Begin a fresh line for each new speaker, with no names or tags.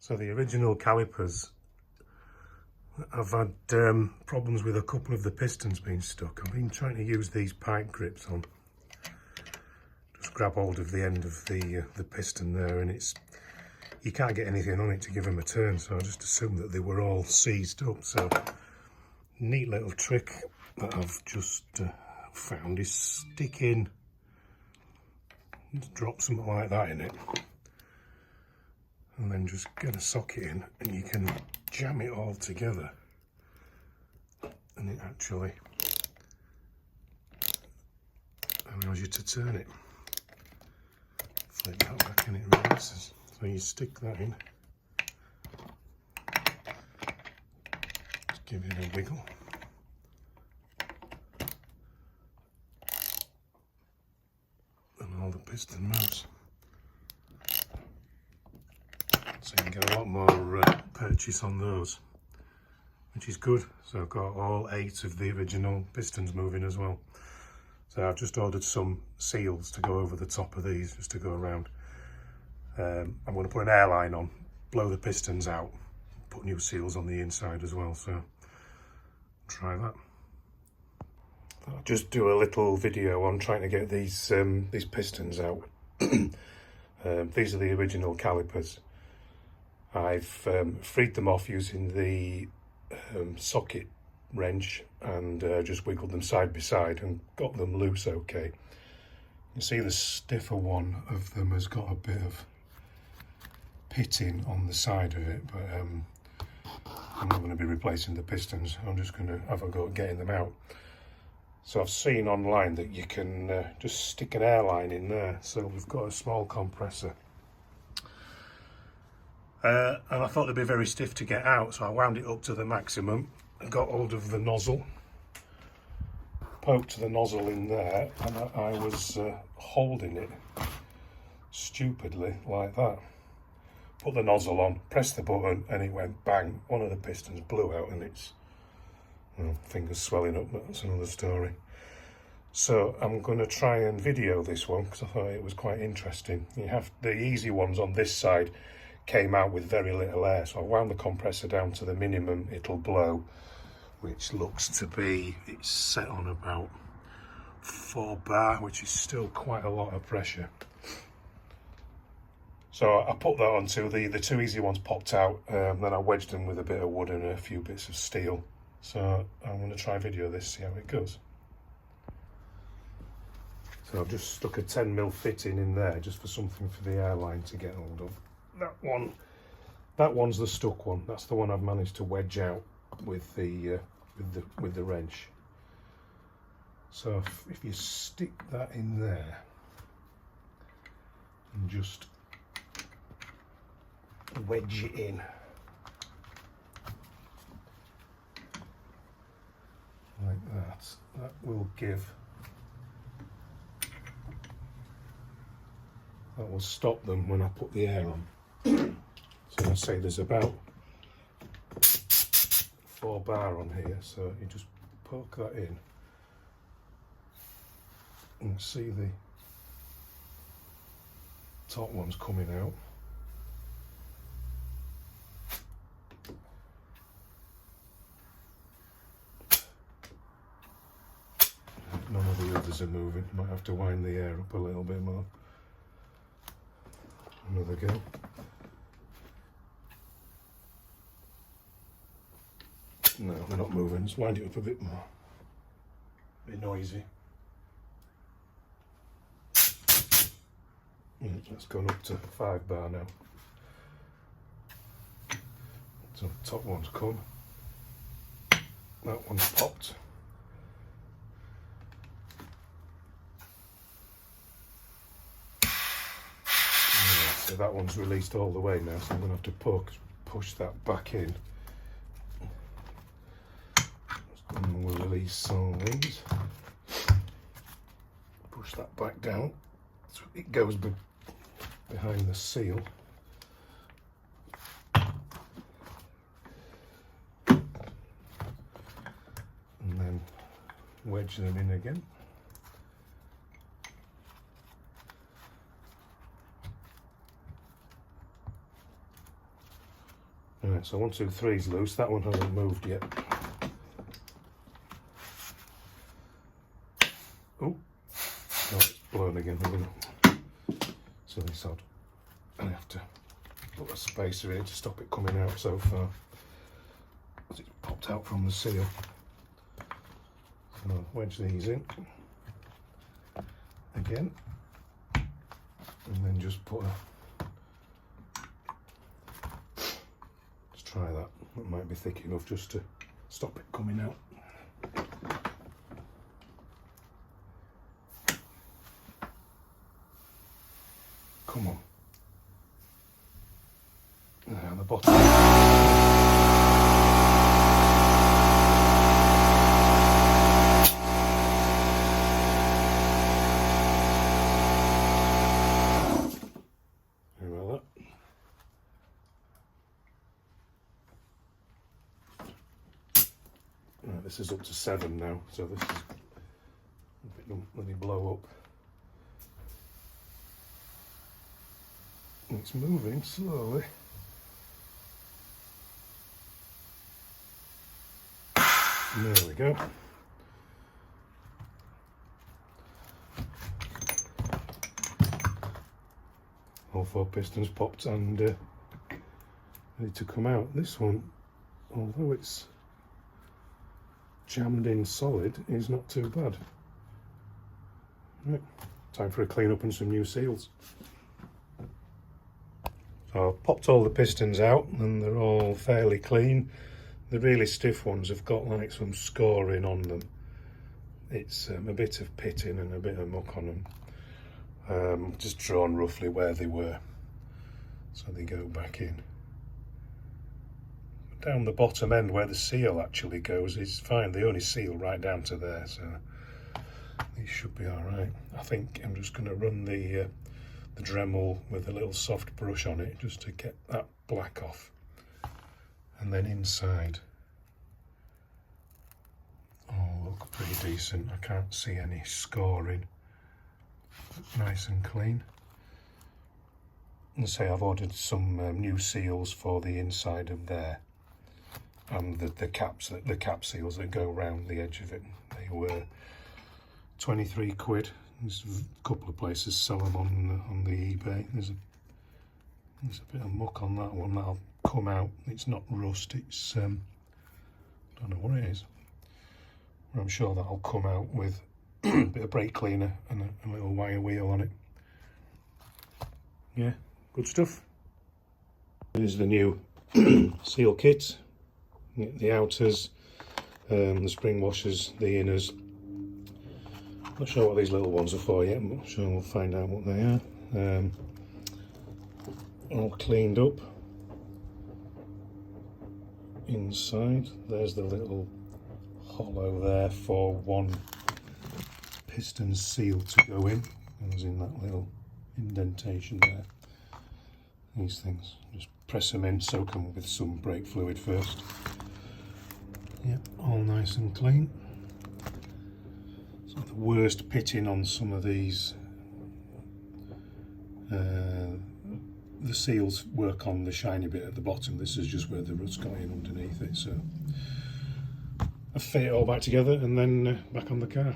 So the original calipers, I've had problems with a couple of the pistons being stuck. I've been trying to use these pipe grips on. Just grab hold of the end of the piston there, and you can't get anything on it to give them a turn, so I just assumed that they were all seized up. So neat little trick that I've just found is stick in, just drop something like that in it, and then just get a socket in, and you can jam it all together, and it actually allows you to turn it. Flip that back and it releases. So you stick that in, just give it a wiggle, and all the piston moves. So you can get a lot more purchase on those, which is good. So I've got all 8 of the original pistons moving as well. So I've just ordered some seals to go over the top of these, just to go around. I'm going to put an airline on, blow the pistons out, put new seals on the inside as well, so try that. I'll just do a little video on trying to get these pistons out. These are the original calipers. I've freed them off using the socket wrench and just wiggled them side by side and got them loose okay. You see the stiffer one of them has got a bit of pitting on the side of it, but I'm not going to be replacing the pistons. I'm just going to have a go at getting them out. So I've seen online that you can just stick an airline in there. So we've got a small compressor. And I thought they'd be very stiff to get out, so I wound it up to the maximum and got hold of the nozzle, poked the nozzle in there, and I was holding it stupidly like that. Put the nozzle on, pressed the button, and it went bang. One of the pistons blew out, and it's, well, fingers swelling up, but that's another story. So I'm going to try and video this one because I thought it was quite interesting. You have the easy ones on this side came out with very little air, so I wound the compressor down to the minimum it'll blow, which looks to be, it's set on about 4 bar, which is still quite a lot of pressure. So I put that on till the 2 easy ones popped out, then I wedged them with a bit of wood and a few bits of steel. So I'm going to try video this, see how it goes. So I've just stuck a 10mm fitting in there just for something for the airline to get hold of. That one's the stuck one. That's the one I've managed to wedge out with the wrench. So if you stick that in there and just wedge it in like that, that will stop them when I put the air on. So I say there's about 4 bar on here, so you just poke that in and see the top ones coming out. None of the others are moving. Might have to wind the air up a little bit more. Another go. No, they're not moving. Just wind it up a bit more. A bit noisy. That's gone up to 5 bar now. So the top one's come. That one's popped. So that one's released all the way now, so I'm going to have to push that back in. And we'll release all these. Push that back down so it goes behind the seal. And then wedge them in again. Alright, so 1, 2, 3 is loose. That one hasn't moved yet. Oh, no, it's blown again. So this odd. I have to put a spacer in to stop it coming out so far, as it's popped out from the seal. So wedge these in again, and then just put a. Let's try that. That might be thick enough just to stop it coming out. Come on. Now the bottom. Very well that. Right, this is up to 7 now, so this is a bit, let me blow up. It's moving slowly. There we go. All 4 pistons popped and ready to come out. This one, although it's jammed in solid, is not too bad. Right, time for a clean up and some new seals. So I've popped all the pistons out and they're all fairly clean. The really stiff ones have got like some scoring on them. It's a bit of pitting and a bit of muck on them. Just drawn roughly where they were, so they go back in. Down the bottom end where the seal actually goes is fine. They only seal right down to there, so these should be all right. I think I'm just going to run the Dremel with a little soft brush on it just to get that black off, and then inside all look pretty decent. I can't see any scoring. Nice and clean. And say I've ordered some new seals for the inside of there, and the cap seals that go around the edge of it. They were 23 quid. There's a couple of places sell them on the eBay. There's a bit of muck on that one. That'll come out. It's not rust. It's don't know what it is. I'm sure that'll come out with a bit of brake cleaner and a little wire wheel on it. Yeah, good stuff. Here's the new seal kit. The outers, the spring washers, the inners. Not sure what these little ones are for yet. I'm not sure, we'll find out what they are. All cleaned up inside. There's the little hollow there for one piston seal to go in. It was in that little indentation there. These things, just press them in, soak them with some brake fluid first. Yep, all nice and clean. So the worst pitting on some of these, the seals work on the shiny bit at the bottom. This is just where the rut's got in underneath it. So I fit it all back together and then back on the car.